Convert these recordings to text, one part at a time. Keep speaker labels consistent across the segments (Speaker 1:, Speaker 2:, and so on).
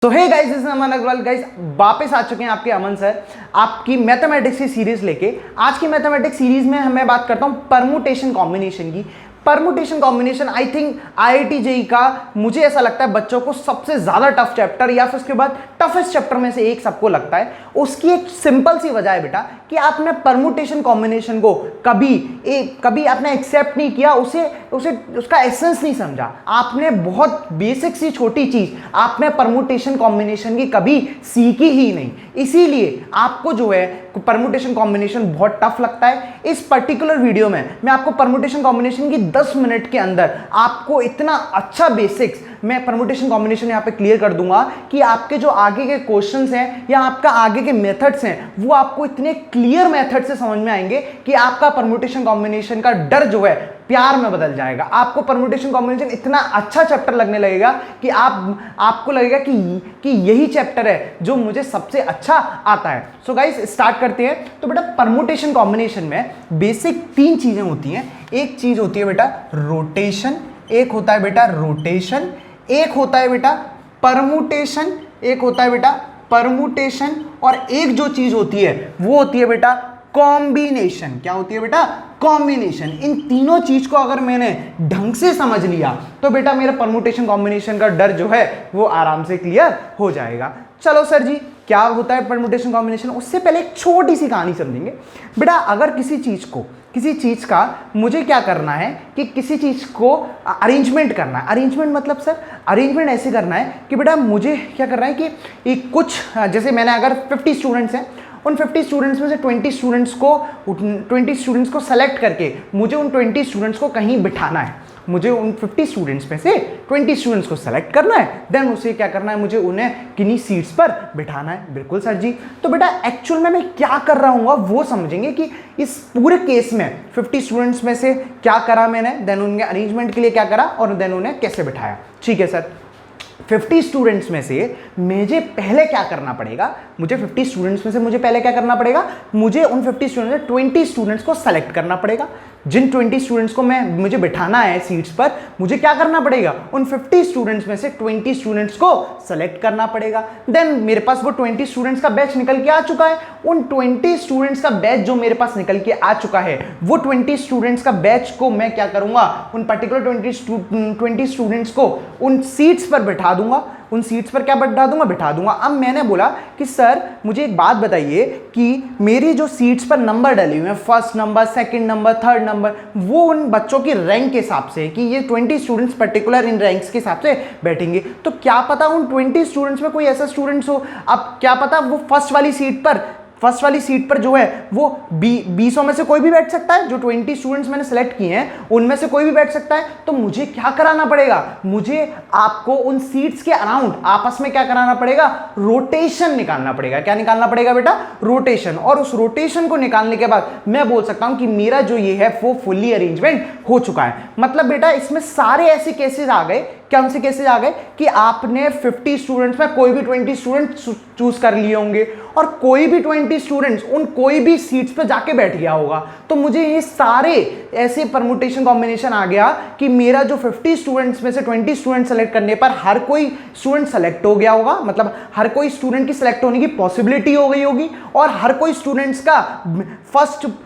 Speaker 1: तो hey guys, this is Aman Agarwal. Guys वापस आ चुके हैं आपके अमन सर आपकी मैथमेटिक्स की सीरीज लेके। आज की मैथमेटिक्स सीरीज में मैं बात करता हूं परमुटेशन कॉम्बिनेशन की। Permutation combination I think IIT JEE का मुझे ऐसा लगता है बच्चों को सबसे ज्यादा टफ चैप्टर या फिर उसके बाद टफेस्ट चैप्टर में से एक सबको लगता है। उसकी एक सिंपल सी वजह है बेटा कि आपने परमुटेशन कॉम्बिनेशन को कभी आपने एक्सेप्ट नहीं किया, उसे उसका एसेंस नहीं समझा। आपने बहुत बेसिक सी छोटी चीज आपने परमुटेशन कॉम्बिनेशन की कभी सीखी ही नहीं, इसीलिए आपको जो है परमुटेशन कॉम्बिनेशन बहुत टफ लगता है। इस पर्टिकुलर वीडियो में मैं आपको परमुटेशन कॉम्बिनेशन की 10 मिनट के अंदर आपको इतना अच्छा बेसिक्स मैं परमुटेशन कॉम्बिनेशन यहाँ पे क्लियर कर दूंगा कि आपके जो आगे के क्वेश्चंस हैं या आपका आगे के मेथड्स हैं वो आपको इतने क्लियर मेथड से समझ में आएंगे कि आपका परमुटेशन कॉम्बिनेशन का डर जो है प्यार में बदल जाएगा। आपको परमुटेशन कॉम्बिनेशन इतना अच्छा चैप्टर लगने लगेगा कि आपको लगेगा कि यही चैप्टर है जो मुझे सबसे अच्छा आता है। सो गाइस स्टार्ट करते हैं। तो बेटा परमुटेशन कॉम्बिनेशन में बेसिक 3 चीजें होती हैं। एक चीज होती है बेटा रोटेशन, एक होता है बेटा रोटेशन, एक होता है बेटा परमुटेशन, एक होता है बेटा परमुटेशन, और एक जो चीज होती है वो होती है बेटा कॉम्बिनेशन। क्या होती है बेटा? कॉम्बिनेशन। इन तीनों चीज को अगर मैंने ढंग से समझ लिया तो बेटा मेरा परमुटेशन कॉम्बिनेशन का डर जो है वो आराम से क्लियर हो जाएगा। चलो सर जी क्या होता है परमुटेशन कॉम्बिनेशन, उससे पहले एक छोटी सी कहानी समझेंगे। बेटा अगर किसी चीज का मुझे क्या करना है कि किसी चीज को अरेंजमेंट करना है। अरेंजमेंट मतलब सर अरेंजमेंट ऐसे करना है कि बेटा मुझे क्या करना है कि कुछ जैसे मैंने अगर 50 स्टूडेंट्स हैं, उन 50 स्टूडेंट्स में से 20 स्टूडेंट्स को सेलेक्ट करके मुझे उन 20 स्टूडेंट्स को कहीं बिठाना है। मुझे उन 50 स्टूडेंट्स में से 20 स्टूडेंट्स को सेलेक्ट करना है, देन उसे क्या करना है, मुझे उन्हें किन्हीं सीट्स पर बिठाना है। बिल्कुल सर जी। तो बेटा एक्चुअल में मैं क्या कर रहा हूँ वो समझेंगे कि इस पूरे केस में 50 स्टूडेंट्स में से क्या करा मैंने, देन उनके अरेंजमेंट के लिए क्या करा और देन उन्हें कैसे बिठाया। ठीक है सर। 50 स्टूडेंट्स में से मुझे पहले क्या करना पड़ेगा, मुझे 50 स्टूडेंट्स में से मुझे पहले क्या करना पड़ेगा, मुझे उन 50 स्टूडेंट्स में 20 स्टूडेंट्स को सेलेक्ट करना पड़ेगा। जिन 20 स्टूडेंट्स को मुझे बिठाना है सीट्स पर, मुझे क्या करना पड़ेगा, उन 50 स्टूडेंट्स में से 20 स्टूडेंट्स को सेलेक्ट करना पड़ेगा। देन मेरे पास वो 20 स्टूडेंट्स का बैच निकल के आ चुका है। उन 20 स्टूडेंट्स का बैच जो मेरे पास निकल के आ चुका है, वो 20 स्टूडेंट्स का बैच को मैं क्या करूंगा, उन पर्टिकुलर 20 स्टूडेंट्स को उन सीट्स पर बैठा दूंगा। उन सीट्स पर क्या बिठा दूंगा। अब मैंने बोला कि सर मुझे एक बात बताइए कि मेरी जो सीट्स पर नंबर डले हुए हैं, first number, second number, third number, वो उन बच्चों की रैंक के हिसाब से कि ये 20 स्टूडेंट्स पर्टिकुलर इन रैंक्स के हिसाब से बैठेंगे। तो क्या पता उन 20 स्टूडेंट्स में कोई ऐसा स्टूडेंट्स हो, अब क्या पता वो फर्स्ट वाली सीट पर जो है वो 20 में से कोई भी बैठ सकता है। जो 20 स्टूडेंट्स मैंने सेलेक्ट किए हैं उनमें से कोई भी बैठ सकता है। तो मुझे क्या कराना पड़ेगा, मुझे आपको उन सीट्स के अराउंड आपस में क्या कराना पड़ेगा, रोटेशन निकालना पड़ेगा। क्या निकालना पड़ेगा बेटा? रोटेशन। और उस रोटेशन को निकालने के बाद मैं बोल सकता हूं कि मेरा जो ये है वो फुल्ली अरेंजमेंट हो चुका है। मतलब बेटा इसमें सारे ऐसे केसेस आ गए, कौन से केसेस आ गए कि आपने 50 स्टूडेंट्स में कोई भी 20 स्टूडेंट चूज कर लिए होंगे और कोई भी 20 स्टूडेंट्स उन कोई भी सीट्स पे जाके बैठ गया होगा। तो मुझे ये सारे ऐसे परमुटेशन कॉम्बिनेशन आ गया कि मेरा जो 50 स्टूडेंट्स में से 20 स्टूडेंट सेलेक्ट करने पर हर कोई स्टूडेंट सेलेक्ट हो गया होगा, मतलब हर कोई स्टूडेंट की सेलेक्ट होने की पॉसिबिलिटी हो गई होगी और हर कोई स्टूडेंट्स का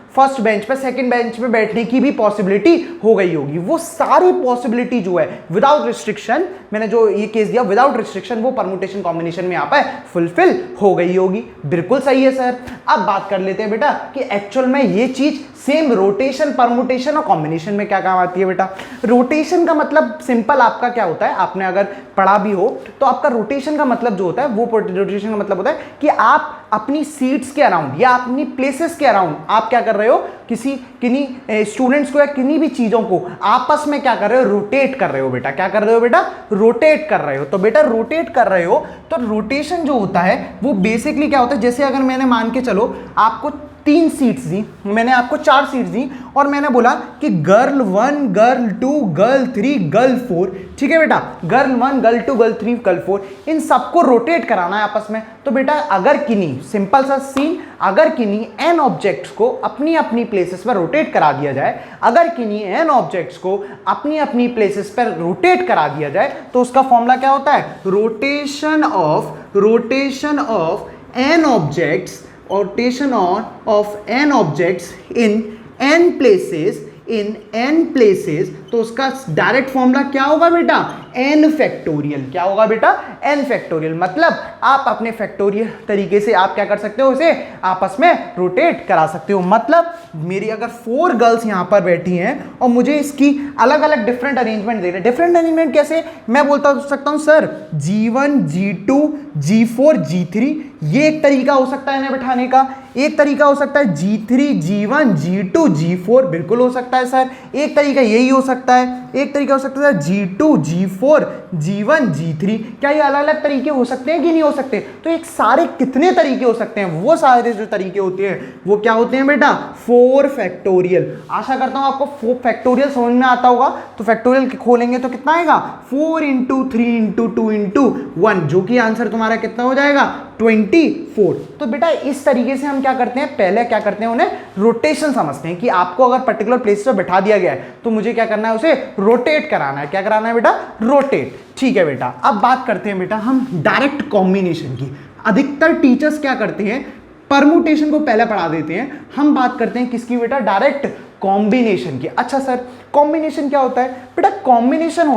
Speaker 1: फर्स्ट बेंच पे, सेकंड बेंच पे बैठने की भी पॉसिबिलिटी हो गई होगी। वो सारी पॉसिबिलिटी जो है विदाउट रिस्ट्रिक्शन, मैंने जो ये केस दिया विदाउट रिस्ट्रिक्शन, वो परमुटेशन कॉम्बिनेशन में यहाँ पे फुलफिल हो गई होगी। बिल्कुल सही है सर। अब बात कर लेते हैं बेटा कि एक्चुअल में ये चीज सेम रोटेशन, परमुटेशन और कॉम्बिनेशन में क्या काम आती है बेटा। रोटेशन का मतलब सिंपल आपका क्या होता है, आपने अगर पढ़ा भी हो तो आपका रोटेशन का मतलब जो होता है वो रोटेशन का मतलब होता है कि आप अपनी सीट्स के अराउंड या अपनी प्लेसेस के अराउंड आप क्या कर रहे हो, किन्हीं स्टूडेंट्स को या किन्हीं भी चीजों को आपस में क्या कर रहे हो, रोटेट कर रहे हो बेटा। क्या कर रहे हो बेटा? रोटेट कर रहे हो। तो बेटा रोटेट कर रहे हो तो रोटेशन जो होता है वो बेसिकली क्या होता है, जैसे अगर मैंने मान के चलो आपको 3 सीट्स दी, मैंने आपको 4 सीट्स दी और मैंने बोला कि गर्ल 1, गर्ल 2, गर्ल 3, गर्ल 4, ठीक है बेटा, गर्ल 1, गर्ल 2, गर्ल 3, गर्ल 4, इन सबको रोटेट कराना है आपस में। तो बेटा अगर किन्हीं, सिंपल सा सीन, अगर किन्हीं n ऑब्जेक्ट्स को अपनी अपनी प्लेसेस पर रोटेट करा दिया जाए, अगर किन्हीं n ऑब्जेक्ट्स को अपनी अपनी प्लेसेस पर रोटेट करा दिया जाए तो उसका फॉर्मूला क्या होता है, rotation of n objects, rotation of n objects in n places, तो उसका डायरेक्ट फॉर्मूला क्या होगा बेटा, n फैक्टोरियल। क्या होगा बेटा, n फैक्टोरियल। मतलब आप अपने फैक्टोरियल तरीके से आप क्या कर सकते हो, इसे आपस में रोटेट करा सकते हो। मतलब मेरी अगर 4 गर्ल्स यहां पर बैठी हैं और मुझे इसकी अलग अलग डिफरेंट अरेंजमेंट दे रहे हैं, डिफरेंट अरेंजमेंट कैसे, मैं बोलता सकता हूं sir G1, G2, G4, G3, ये एक तरीका हो सकता है इन्हें बिठाने का। एक तरीका हो सकता है G3, G1, G2, G4, बिल्कुल हो सकता है सर। एक तरीका यही हो सकता है, एक तरीका हो सकता है G2, G4, G1, G3। क्या ये अलग अलग तरीके हो सकते हैं कि नहीं हो सकते? तो एक सारे कितने तरीके हो सकते हैं, वो सारे जो तरीके होते हैं वो क्या होते हैं बेटा, 4 फैक्टोरियल। आशा करता हूं आपको 4 फैक्टोरियल समझ में आता होगा। तो फैक्टोरियल खोलेंगे तो कितना आएगा, 4 × 3 × 2 × 1, जो कि आंसर तुम्हारा कितना हो जाएगा, 24। तो बेटा इस तरीके से हम क्या करते हैं, पहले क्या करते हैं, उन्हें रोटेशन समझते हैं कि आपको अगर पर्टिकुलर प्लेस पर बैठा दिया गया है तो मुझे क्या करना है, उसे रोटेट कराना है। क्या कराना है बेटा, रोटेट। ठीक है बेटा, अब बात करते हैं बेटा हम डायरेक्ट कॉम्बिनेशन की। अधिकतर टीचर्स क्या करते हैं, परमुटेशन को पहले पढ़ा देते हैं। हम बात करते हैं किसकी बेटा, डायरेक्ट कॉम्बिनेशन की। अच्छा सर कॉम्बिनेशन क्या होता है बेटा, कॉम्बिनेशन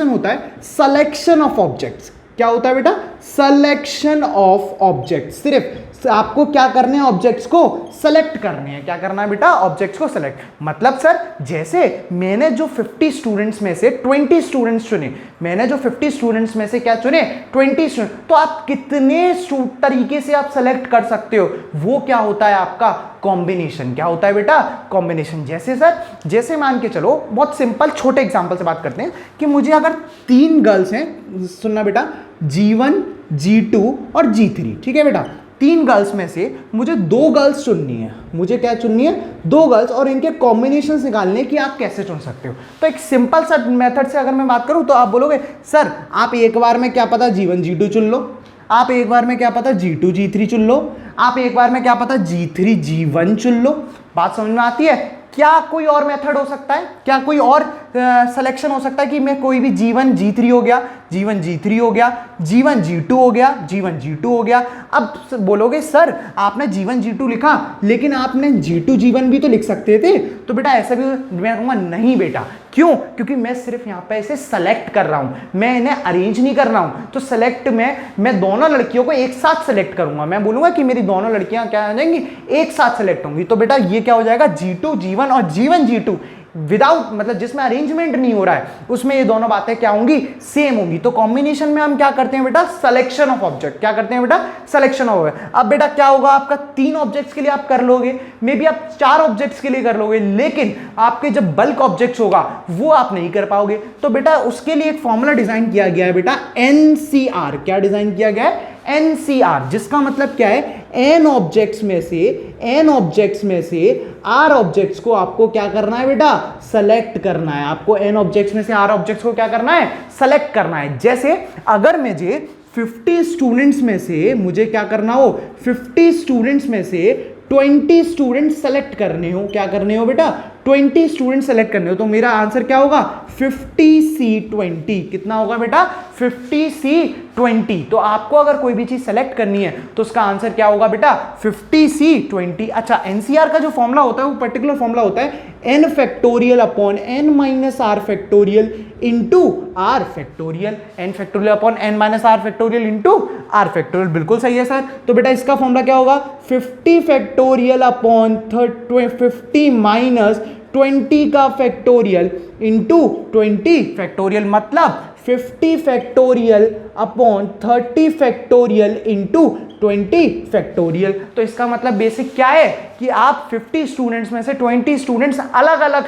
Speaker 1: होता है सिलेक्शन ऑफ ऑब्जेक्ट्स। क्या होता है बेटा, सिलेक्शन ऑफ ऑब्जेक्ट। सिर्फ आपको क्या करने हैं, ऑब्जेक्ट्स को सेलेक्ट करने हैं। क्या करना है बेटा, ऑब्जेक्ट्स को सेलेक्ट। मतलब सर जैसे मैंने जो 50 स्टूडेंट्स में से 20 स्टूडेंट्स चुने, मैंने जो 50 स्टूडेंट्स में से क्या चुने, 20 स्टूडेंट, तो आप कितने तरीके से आप सेलेक्ट कर सकते हो, वो क्या होता है आपका कॉम्बिनेशन। क्या होता है बेटा, कॉम्बिनेशन। जैसे सर, जैसे मान के चलो, बहुत सिंपल छोटे एग्जांपल से बात करते हैं कि मुझे अगर 3 गर्ल्स हैं, सुनना बेटा, G1, G2 और G3, ठीक है बेटा, 3 गर्ल्स में से मुझे 2 गर्ल्स चुननी है। मुझे क्या चुननी है, 2 गर्ल्स, और इनके कॉम्बिनेशन निकालने की आप कैसे चुन सकते हो। तो एक सिंपल सा मेथड से अगर मैं बात करूं तो आप बोलोगे सर आप एक बार में क्या पता G1, G2 चुन लो, आप एक बार में क्या पता G2, G3 चुन लो, आप एक बार में क्या पता G3, G1 चुन लो। बात समझ में आती है? क्या कोई और मेथड हो सकता है, क्या कोई और सिलेक्शन हो सकता है कि मैं कोई भी G1, G3 हो गया, G1, G3 हो गया, G1, G2 हो गया, G1, G2 हो गया। अब बोलोगे सर आपने G1, G2 लिखा लेकिन आपने G2, G1 भी तो लिख सकते थे। तो बेटा ऐसा भी मैं कहूँगा नहीं बेटा। क्यों? क्योंकि मैं सिर्फ यहाँ पे इसे सेलेक्ट कर रहा हूँ, मैं इन्हें अरेंज नहीं कर रहा हूँ। तो सेलेक्ट में मैं दोनों लड़कियों को एक साथ सेलेक्ट करूंगा, मैं बोलूंगा कि मेरी दोनों लड़कियां क्या हो जाएंगी, एक साथ सेलेक्ट होंगी। तो बेटा ये क्या हो जाएगा, G2, G1 और G1, G2 विदाउट, मतलब जिसमें अरेंजमेंट नहीं हो रहा है उसमें ये दोनों बातें क्या होंगी, सेम होंगी। तो कॉम्बिनेशन में हम क्या करते हैं बेटा, सिलेक्शन ऑफ ऑब्जेक्ट। क्या करते हैं बेटा, सिलेक्शन ऑफ ऑब्जेक्ट। अब बेटा क्या होगा, आपका 3 ऑब्जेक्ट्स के लिए आप कर लोगे, मे बी आप 4 ऑब्जेक्ट्स के लिए कर लोगे, लेकिन आपके जब बल्क ऑब्जेक्ट्स होगा वो आप नहीं कर पाओगे। तो बेटा उसके लिए एक फॉर्मूला डिजाइन किया गया है बेटा, NCR। क्या डिजाइन किया गया है, NCR, जिसका मतलब क्या है, n ऑब्जेक्ट्स में से r ऑब्जेक्ट्स को आपको क्या करना है बेटा, सेलेक्ट करना है। आपको n ऑब्जेक्ट्स में से r ऑब्जेक्ट्स को क्या करना है, सेलेक्ट करना है। जैसे अगर मुझे 50 स्टूडेंट्स में से मुझे क्या करना हो, 50 स्टूडेंट्स में से 20 स्टूडेंट सेलेक्ट करने हो। क्या करने हो बेटा, 20 स्टूडेंट सेलेक्ट करने हो। तो मेरा आंसर क्या होगा, 50C20। कितना होगा बेटा, 50C20। तो आपको अगर कोई भी चीज सेलेक्ट करनी है तो उसका आंसर क्या होगा बेटा, 50C20। अच्छा NCR का जो फॉर्मूला होता है वो पर्टिकुलर फॉर्मूला होता है n factorial upon n minus r factorial into r factorial, n factorial upon n minus r factorial into r factorial. बिल्कुल सही है सर। तो बेटा इसका फॉर्मूला क्या होगा, 50 फैक्टोरियल अपॉन 50 माइनस 20 का फैक्टोरियल इंटू 20 फैक्टोरियल, मतलब 50 factorial upon 30 factorial into 20 factorial. तो इसका मतलब बेसिक क्या है कि आप 50 स्टूडेंट्स में से 20 स्टूडेंट्स अलग अलग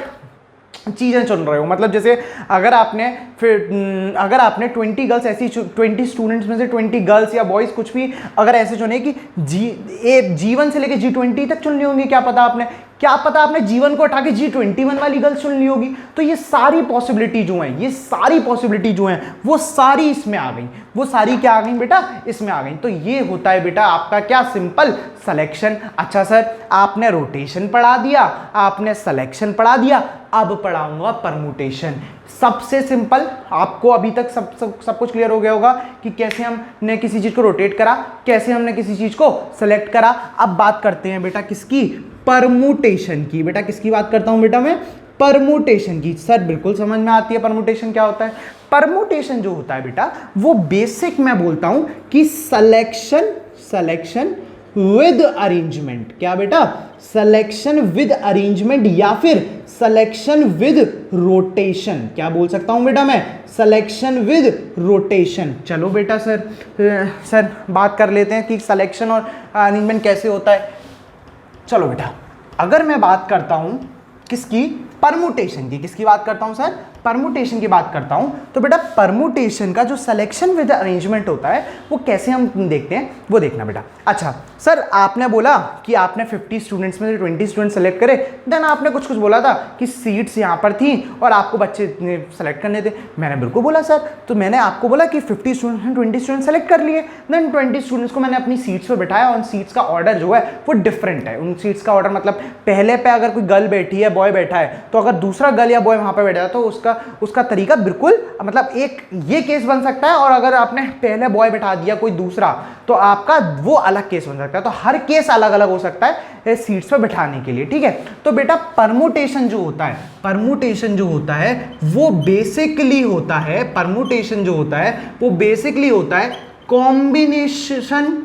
Speaker 1: चीज़ें चुन रहे हो। मतलब जैसे अगर आपने 20 गर्ल्स ऐसी 20 स्टूडेंट्स में से 20 गर्ल्स या बॉयज़ कुछ भी अगर ऐसे चुने कि G1 से लेके G20 तक चुन ली होंगी, क्या पता आपने जीवन को उठा के G21 वाली गर्ल्स चुन ली होगी। तो ये सारी पॉसिबिलिटी जो हैं वो सारी इसमें आ गई। वो सारी क्या आ गई बेटा, इसमें आ गई। तो ये होता है बेटा आपका क्या, सिंपल सिलेक्शन। अच्छा सर, आपने रोटेशन पढ़ा दिया, आपने सिलेक्शन पढ़ा दिया, अब पढ़ाऊंगा परमुटेशन। सबसे सिंपल, आपको अभी तक सब कुछ क्लियर हो गया होगा कि कैसे हमने किसी चीज को रोटेट करा, कैसे हमने किसी चीज को सेलेक्ट करा। अब बात करते हैं बेटा किसकी, परमुटेशन की। बेटा किसकी बात करता हूं बेटा मैं, परमुटेशन की। सर बिल्कुल समझ में आती है परमुटेशन क्या होता है। परमुटेशन जो होता है बेटा वो बेसिक मैं बोलता हूं कि सिलेक्शन विद अरेंजमेंट। क्या बेटा, सिलेक्शन विद अरेंजमेंट या फिर सिलेक्शन विद रोटेशन। क्या बोल सकता हूं बेटा मैं, सिलेक्शन विद रोटेशन। चलो बेटा सर बात कर लेते हैं कि सिलेक्शन और अरेंजमेंट कैसे होता है। चलो बेटा, अगर मैं बात करता हूं किसकी, परमुटेशन की। किसकी बात करता हूं सर, परमुटेशन की बात करता हूं। तो बेटा परमुटेशन का जो सिलेक्शन विद अरेंजमेंट होता है वो कैसे हम देखते हैं, वो देखना बेटा। अच्छा सर, आपने बोला कि आपने 50 स्टूडेंट्स में से 20 स्टूडेंट सेलेक्ट करे, देन आपने कुछ बोला था कि सीट्स यहाँ पर थी और आपको बच्चे सेलेक्ट करने थे। मैंने बिल्कुल बोला सर, तो मैंने आपको बोला कि 50 स्टूडेंट 20 स्टूडेंट सेलेक्ट कर लिए, देन 20 स्टूडेंट्स को मैंने अपनी सीट्स पर बैठाया। उन सीट्स का ऑर्डर जो है वो डिफरेंट है। उन सीट्स का ऑर्डर मतलब पहले पे अगर कोई गर्ल बैठी है, बॉय बैठा है, तो अगर दूसरा गर्ल या बॉय वहाँ पर बैठा है तो उसका तरीका बिल्कुल, मतलब एक ये केस बन सकता है, और अगर आपने पहले बॉय बैठा दिया कोई दूसरा तो आपका वो अलग केस बन सकता है। तो हर केस अलग अलग हो सकता है सीट्स पर बैठाने के लिए, ठीक है। तो बेटा परमुटेशन जो होता है वो बेसिकली होता है कॉम्बिनेशन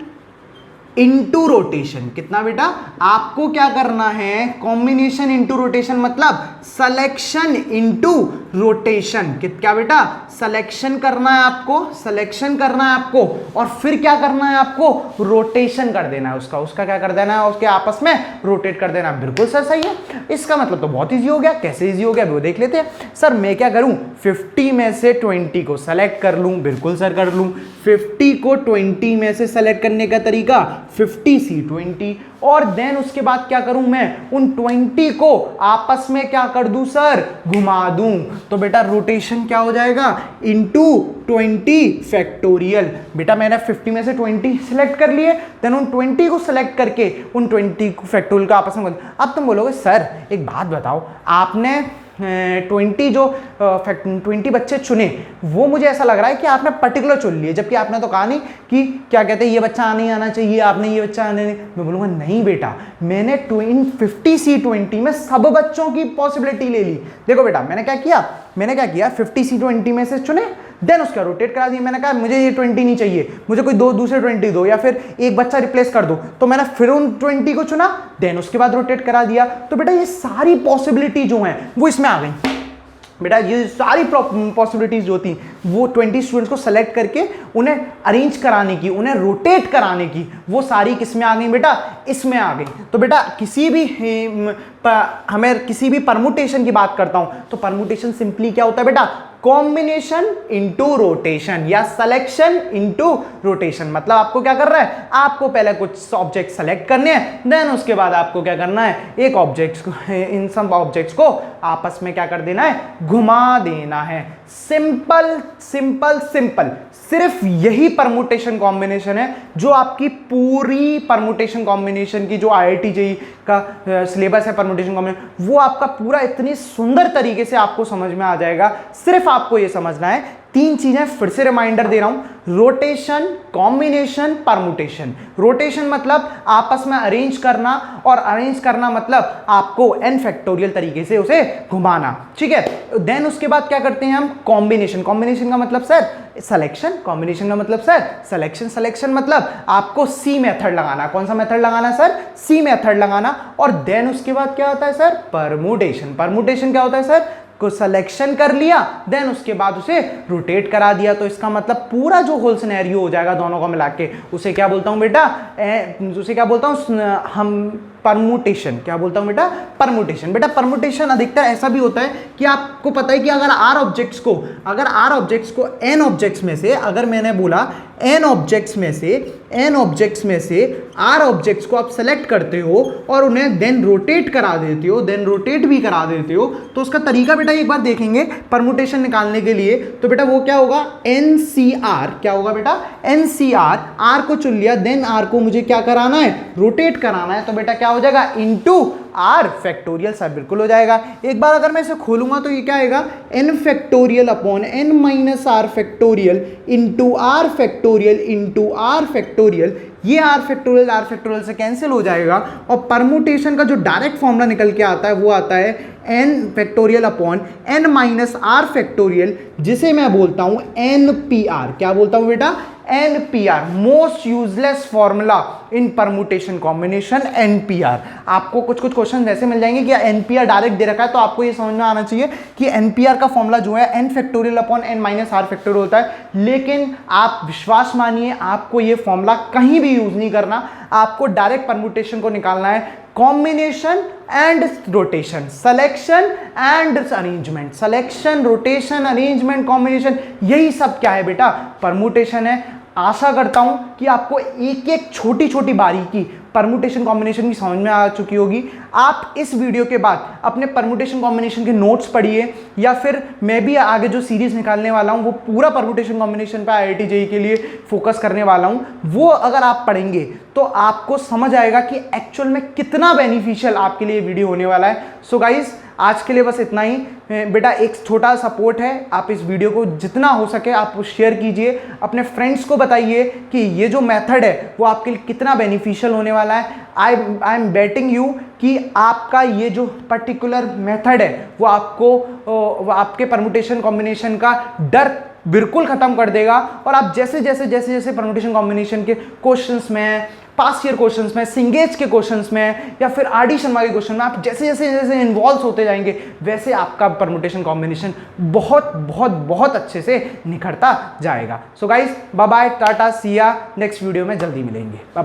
Speaker 1: इंटू रोटेशन। कितना बेटा, आपको क्या करना है, कॉम्बिनेशन इंटू रोटेशन, मतलब सिलेक्शन इंटू रोटेशन। क्या बेटा, सिलेक्शन करना है आपको और फिर क्या करना है आपको, रोटेशन कर देना है उसका क्या कर देना है, उसके आपस में रोटेट कर देना। बिल्कुल सर सही है। इसका मतलब तो बहुत ईजी हो गया। कैसे ईजी हो गया वो देख लेते हैं। सर मैं क्या करूं, 50 में से 20 को सेलेक्ट कर लूं। बिल्कुल सर कर लूं। 50 को 20 में से सेलेक्ट करने का तरीका 50C20, और देन उसके बाद क्या करूं मैं, उन 20 को आपस में क्या कर दूं सर, घुमा दूं। तो बेटा रोटेशन क्या हो जाएगा, इंटू 20 फैक्टोरियल। बेटा मैंने 50 में से 20 सेलेक्ट कर लिए, देन उन 20 को सेलेक्ट करके उन 20 फैक्टोरियल का आपस में। अब तुम बोलोगे सर एक बात बताओ, आपने 20 बच्चे चुने, वो मुझे ऐसा लग रहा है कि आपने पर्टिकुलर चुन लिए, जबकि आपने तो कहा नहीं कि क्या कहते हैं ये बच्चा नहीं आना चाहिए, आपने ये बच्चा आने नहीं। मैं बोलूँगा नहीं बेटा, मैंने 50C20 में सब बच्चों की पॉसिबिलिटी ले ली। देखो बेटा मैंने क्या किया 50C20 में से चुने, देन उसका रोटेट करा दिया। मैंने कहा मुझे ये 20 नहीं चाहिए, मुझे कोई दूसरे 20 दो, या फिर एक बच्चा रिप्लेस कर दो। तो मैंने फिर उन 20 को चुना, देन उसके बाद रोटेट करा दिया। तो बेटा ये सारी पॉसिबिलिटी जो हैं वो इसमें आ गई। बेटा ये सारी पॉसिबिलिटीज जो थी वो 20 स्टूडेंट्स को सेलेक्ट करके उन्हें अरेंज कराने की, उन्हें रोटेट कराने की, वो सारी किसमें आ गई बेटा, इसमें आ गई। तो बेटा हमें किसी भी परमुटेशन की बात करता हूं तो परमुटेशन सिंपली क्या होता है बेटा, कॉम्बिनेशन इंटू रोटेशन या सिलेक्शन इंटू रोटेशन। मतलब आपको क्या कर रहा है, आपको पहले कुछ ऑब्जेक्ट सेलेक्ट करने हैं, देन उसके बाद आपको क्या करना है, एक ऑब्जेक्ट्स को, इन सब ऑब्जेक्ट्स को आपस में क्या कर देना है, घुमा देना है। सिंपल सिंपल सिंपल, सिर्फ यही परमुटेशन कॉम्बिनेशन है जो आपकी पूरी परमुटेशन कॉम्बिनेशन की जो IIT JEE का सिलेबस है परमुटेशन कॉम्बिनेशन, वो आपका पूरा इतनी सुंदर तरीके से आपको समझ में आ जाएगा। सिर्फ आपको ये समझना है, 3 चीजें फिर से रिमाइंडर दे रहा हूं, रोटेशन, कॉम्बिनेशन, परमुटेशन। रोटेशन मतलब आपस में अरेंज करना, और अरेंज करना मतलब आपको n फैक्टोरियल तरीके से उसे घुमाना, ठीक है। देन उसके बाद क्या करते हैं हम, कॉम्बिनेशन। कॉम्बिनेशन का मतलब सर सिलेक्शन, कॉम्बिनेशन का मतलब सर सिलेक्शन, सिलेक्शन मतलब आपको C मेथड लगाना। कौन सा मेथड लगाना सर, C मेथड लगाना। और देन उसके बाद क्या होता है सर, परमुटेशन। परमुटेशन क्या होता है सर, को सिलेक्शन कर लिया, देन उसके बाद उसे रोटेट करा दिया। तो इसका मतलब पूरा जो होल सिनेरियो हो जाएगा दोनों को मिला के, उसे क्या बोलता हूं बेटा, उसे क्या बोलता हूं हम, परमुटेशन। क्या बोलता हूं बेटा? परमुटेशन। बेटा परमुटेशन अधिकतर ऐसा भी होता है कि आपको पता है कि अगर आर ऑब्जेक्ट्स को एन ऑब्जेक्ट्स में से, अगर मैंने बोला एन ऑब्जेक्ट्स में से आर ऑब्जेक्ट्स को आप सेलेक्ट करते हो और उन्हें देन रोटेट भी करा देते हो, तो उसका तरीका बेटा एक बार देखेंगे परमुटेशन निकालने के लिए। तो बेटा वो क्या होगा? एनसीआर। क्या होगा बेटा? एनसीआर। आर को चुन लिया, देन आर को मुझे क्या कराना है? रोटेट कराना है। तो बेटा क्या हो जाएगा? Into R factorial. सब बिल्कुल हो जाएगा। एक बार अगर मैं इसे खोलूंगा तो ये क्या आएगा? N factorial upon N minus R factorial into R factorial. ये आर फैक्टोरियल से कैंसिल हो जाएगा और परमुटेशन का जो डायरेक्ट फॉर्मूला निकल के आता है वो आता है N factorial upon N minus R factorial, जिसे मैं बोलता हूं एन पी आर। क्या बोलता हूं बेटा? NPR, most useless formula in permutation combination, NPR। आपको कुछ क्वेश्चन ऐसे मिल जाएंगे कि NPR डायरेक्ट दे रखा है, तो आपको ये समझ में आना चाहिए कि NPR का फॉर्मूला जो है n factorial upon n minus R factorial होता है। लेकिन आप विश्वास मानिए, आपको ये फॉर्मूला कहीं भी यूज नहीं करना, आपको डायरेक्ट परमुटेशन को निकालना है। Combination and rotation, selection and arrangement, selection, rotation, arrangement, combination, यही सब क्या है बेटा? परमुटेशन है। आशा करता हूं कि आपको एक एक छोटी छोटी बारीकी परमुटेशन कॉम्बिनेशन की समझ में आ चुकी होगी। आप इस वीडियो के बाद अपने परमुटेशन कॉम्बिनेशन के नोट्स पढ़िए, या फिर मैं भी आगे जो सीरीज निकालने वाला हूं वो पूरा परमुटेशन कॉम्बिनेशन पे IIT JEE के लिए फोकस करने वाला हूं। वो अगर आप पढ़ेंगे तो आपको समझ आएगा कि एक्चुअल में कितना बेनिफिशियल आपके लिए वीडियो होने वाला है। सो गाइज, आज के लिए बस इतना ही। बेटा एक छोटा सपोर्ट है, आप इस वीडियो को जितना हो सके आप शेयर कीजिए, अपने फ्रेंड्स को बताइए कि ये जो मेथड है वो आपके लिए कितना बेनिफिशियल होने वाला है। आई एम बेटिंग यू कि आपका ये जो पर्टिकुलर मेथड है वो आपके परमुटेशन कॉम्बिनेशन का डर बिल्कुल खत्म कर देगा, और आप जैसे जैसे परमुटेशन कॉम्बिनेशन के क्वेश्चंस में, पास्ट ईयर क्वेश्चंस में, सिंगेज के क्वेश्चंस में, या फिर RD शर्मा के क्वेश्चन में आप जैसे इन्वॉल्व होते जाएंगे, वैसे आपका परमुटेशन कॉम्बिनेशन बहुत अच्छे से निखरता जाएगा। सो गाइस, बाय बाय, टाटा, सिया। नेक्स्ट वीडियो में जल्दी मिलेंगे। Bye bye.